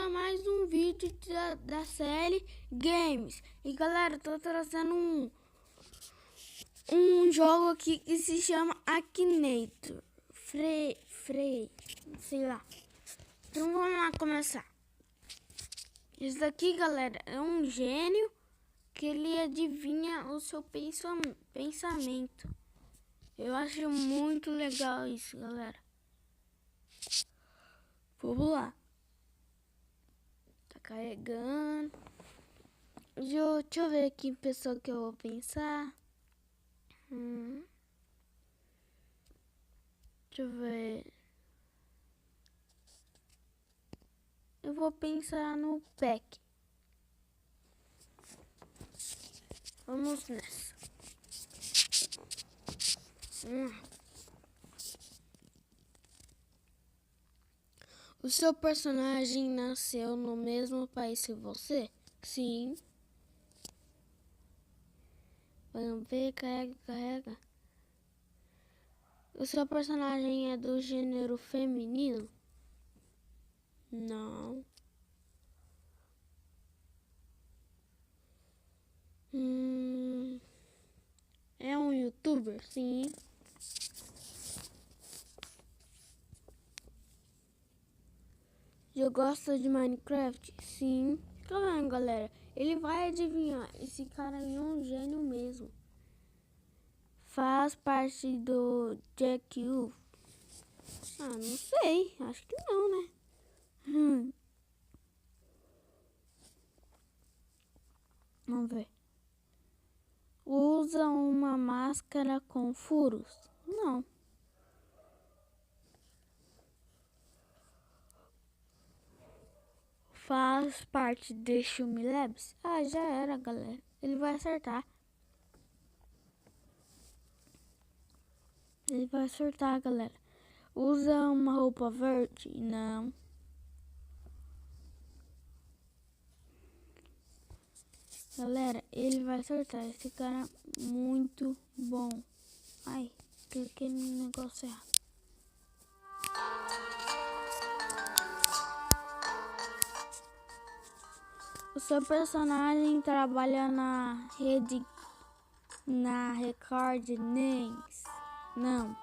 a mais um vídeo da série Games. E galera, tô trazendo um jogo aqui que se chama Akinator. Frey, sei lá. Então vamos lá começar. Isso daqui, galera, é um gênio que ele adivinha o seu pensamento. Eu acho muito legal isso, galera. Vamos lá. Tá carregando. Deixa eu ver aqui, pessoal, que eu vou pensar. Deixa eu ver. Eu vou pensar no Peck. Vamos nessa. O seu personagem nasceu no mesmo país que você? Sim. Vamos ver, carrega. O seu personagem é do gênero feminino? Não. É um youtuber? Sim. Eu gosto de Minecraft? Sim. Tá vendo, galera? Ele vai adivinhar. Esse cara é um gênio mesmo. Faz parte do Jack U? Não sei. Acho que não, né? Vamos ver. Usa uma máscara com furos? Não. Faz parte de Shumi Labs? Já era, galera. Ele vai acertar. Galera. Usa uma roupa verde? Não. Galera, ele vai acertar. Esse cara é muito bom. Ai, cliquei no negócio errado. O seu personagem trabalha na rede, na Record News? Não.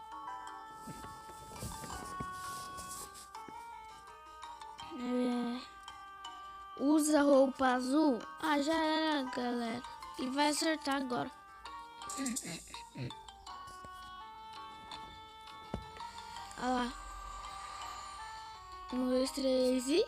Usa roupa azul? Já era, galera. E vai acertar agora. Olha lá. 1, 2, 3 e...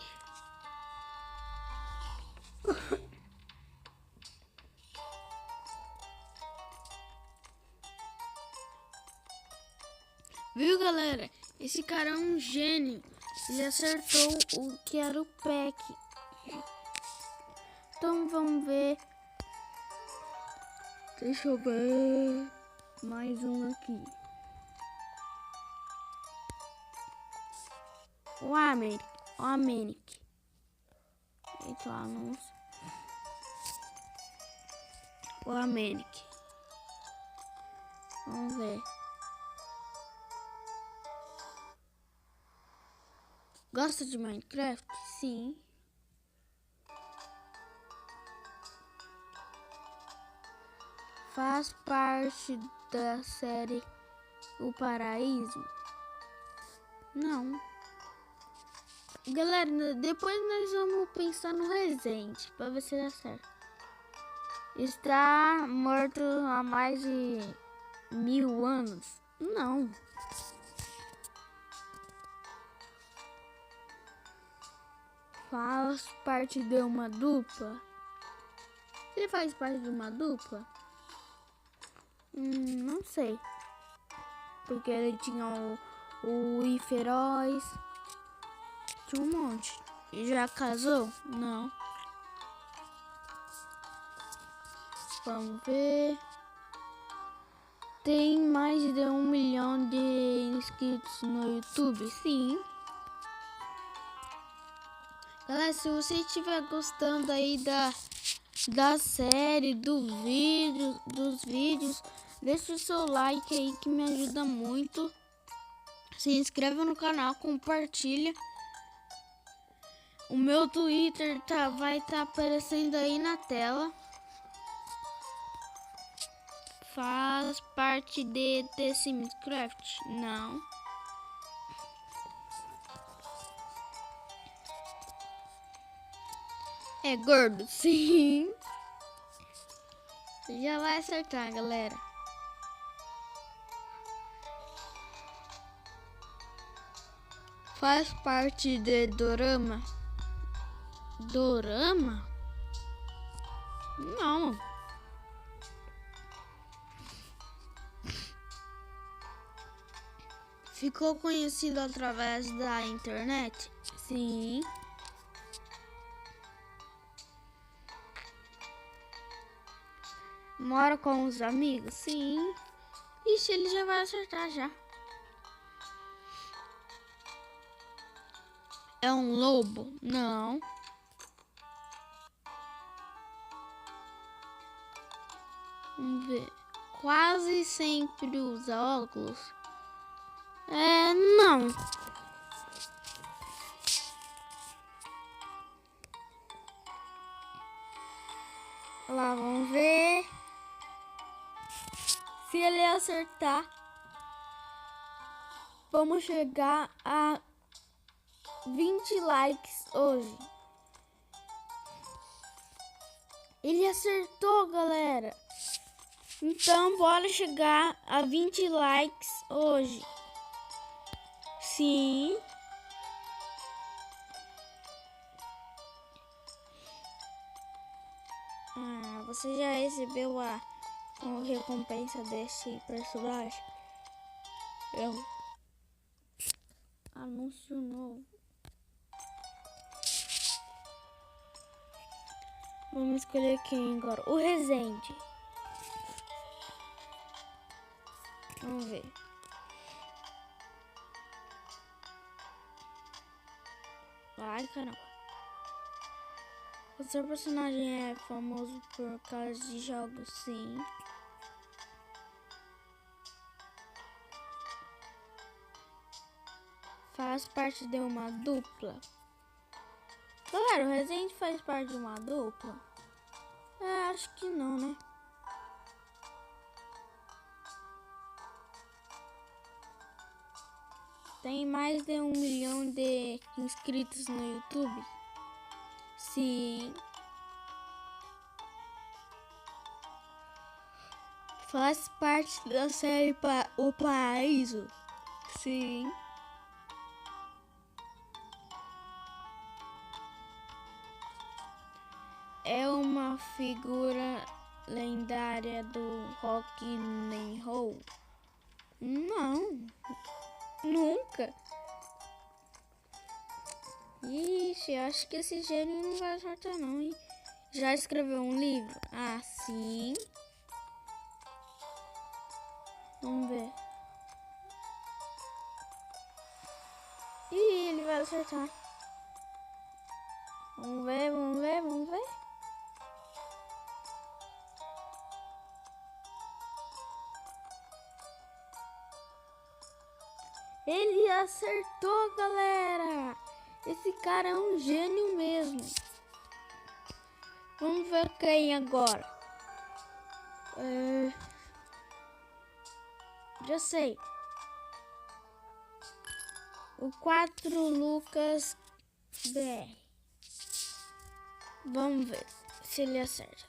Viu, galera? Esse cara é um gênio. Ele acertou o que era o Peck. Então vamos ver. Deixa eu ver. Mais um aqui. O Amenic. Eita, o anúncio. O Amenic. Vamos ver. Gosta de Minecraft? Sim. Faz parte da série O Paraíso? Não. Galera, depois nós vamos pensar no Resende para ver se dá certo. Está morto há mais de 1000 anos? Não. Faz parte de uma dupla? Ele faz parte de uma dupla? Não sei. Porque ele tinha o Iferóis. Tinha um monte. E já casou? Não. Vamos ver. Tem mais de 1 milhão de inscritos no YouTube? Sim. Galera, se você estiver gostando aí da série, dos vídeos, deixa o seu like aí que me ajuda muito. Se inscreve no canal, compartilha. O meu Twitter vai estar aparecendo aí na tela. Faz parte de The Sims Craft? Não. É gordo? Sim. Já vai acertar, galera. Faz parte de dorama? Dorama? Não. Ficou conhecido através da internet? Sim. Mora com os amigos? Sim. Ixi, ele já vai acertar já. É um lobo? Não. Vamos ver. Quase sempre usa óculos? Não. Lá, vamos ver. Se ele acertar, vamos chegar a 20 likes hoje. Ele acertou, galera. Então, bora chegar a 20 likes hoje. Sim. Você já recebeu a recompensa desse personagem? Anúncio novo. Vamos escolher quem agora? O Resende. Vamos ver. Ai, caramba. O seu personagem é famoso por causa de jogos? Sim. Faz parte de uma dupla? Galera, o Resende faz parte de uma dupla? Acho que não, né? Tem mais de 1 milhão de inscritos no YouTube? Sim. Faz parte da série O Paraíso? Sim. É uma figura lendária do rock and roll? Não. Nunca. Ixi, acho que esse gênio não vai acertar não, hein? Já escreveu um livro? Sim. Vamos ver. Ih, ele vai acertar. Vamos ver, vamos ver, vamos ver. Ele acertou, galera. Esse cara é um gênio mesmo. Vamos ver quem agora. Já sei. O 4 Lucas BR. Vamos ver se ele acerta.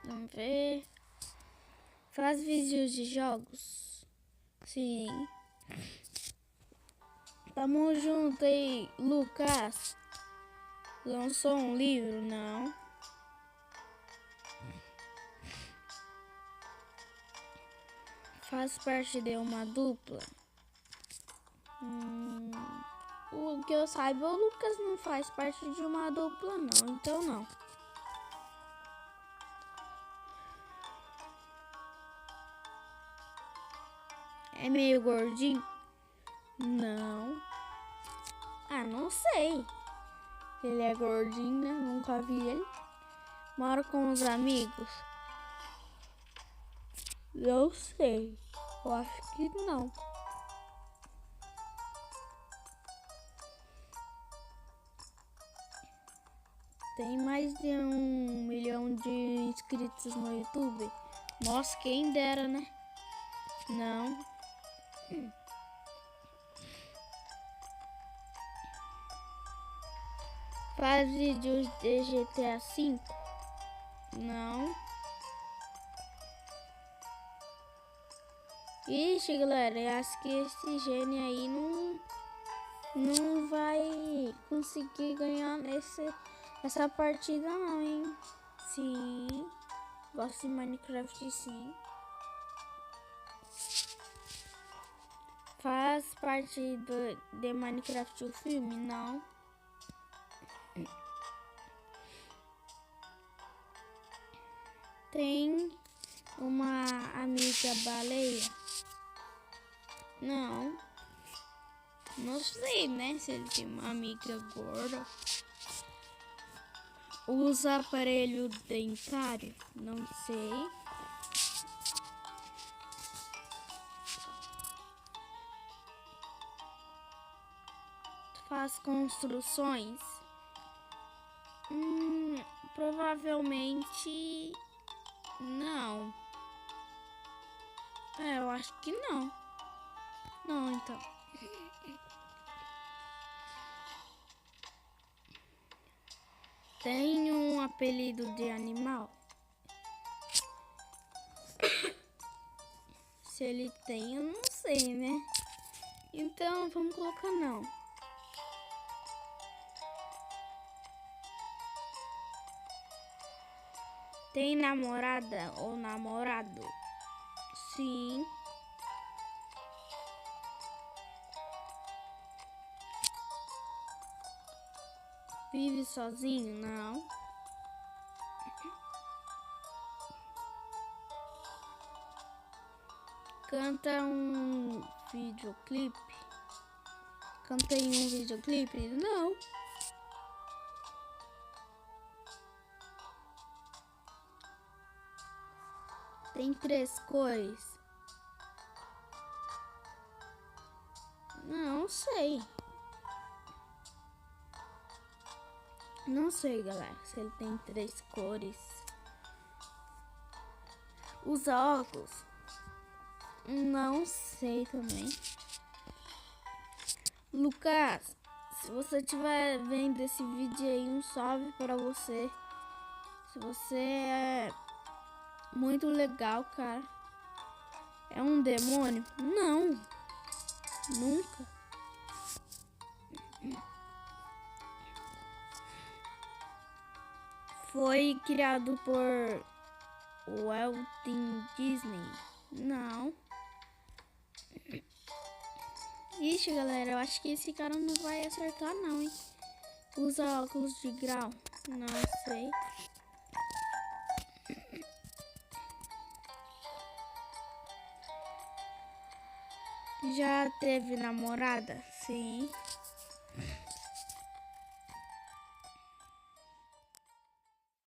Vamos ver. Faz vídeos de jogos? Sim. Tamo junto aí, Lucas. Lançou um livro? Não. Faz parte de uma dupla? O que eu saiba, o Lucas não faz parte de uma dupla, não. Então, não. É meio gordinho? Não. Não sei. Ele é gordinho, né? Nunca vi ele. Mora com os amigos? Não sei. Eu acho que não. tem mais de 1 milhão de inscritos no YouTube. Nossa, quem dera, né? Não. Faz vídeos de GTA V? Não. Ixi, galera, eu acho que esse gênio aí não vai conseguir ganhar essa partida não, hein? Sim. Gosto de Minecraft, sim. Faz parte de Minecraft o filme? Não. Tem uma amiga baleia? Não. Não sei, né? Se ele tem uma amiga gorda. Usa aparelho dentário? Não sei. Faz construções? Provavelmente não. Eu acho que não. Não, então. Tem um apelido de animal? Se ele tem, eu não sei, né? Então, vamos colocar não. Tem namorada ou namorado? Sim. Vive sozinho? Não. Canta um videoclipe? Canta em um videoclipe? Não. Tem 3 cores? Não sei. Não sei, galera, se ele tem 3 cores. Usa óculos? Não sei também. Lucas, se você estiver vendo esse vídeo aí, um salve para você. Se você é muito legal, cara. É um demônio? Não. Nunca. Foi criado por Walt Disney? Não. Ixi, galera, eu acho que esse cara não vai acertar não, hein? Usa óculos de grau? Não sei. Já teve namorada? Sim.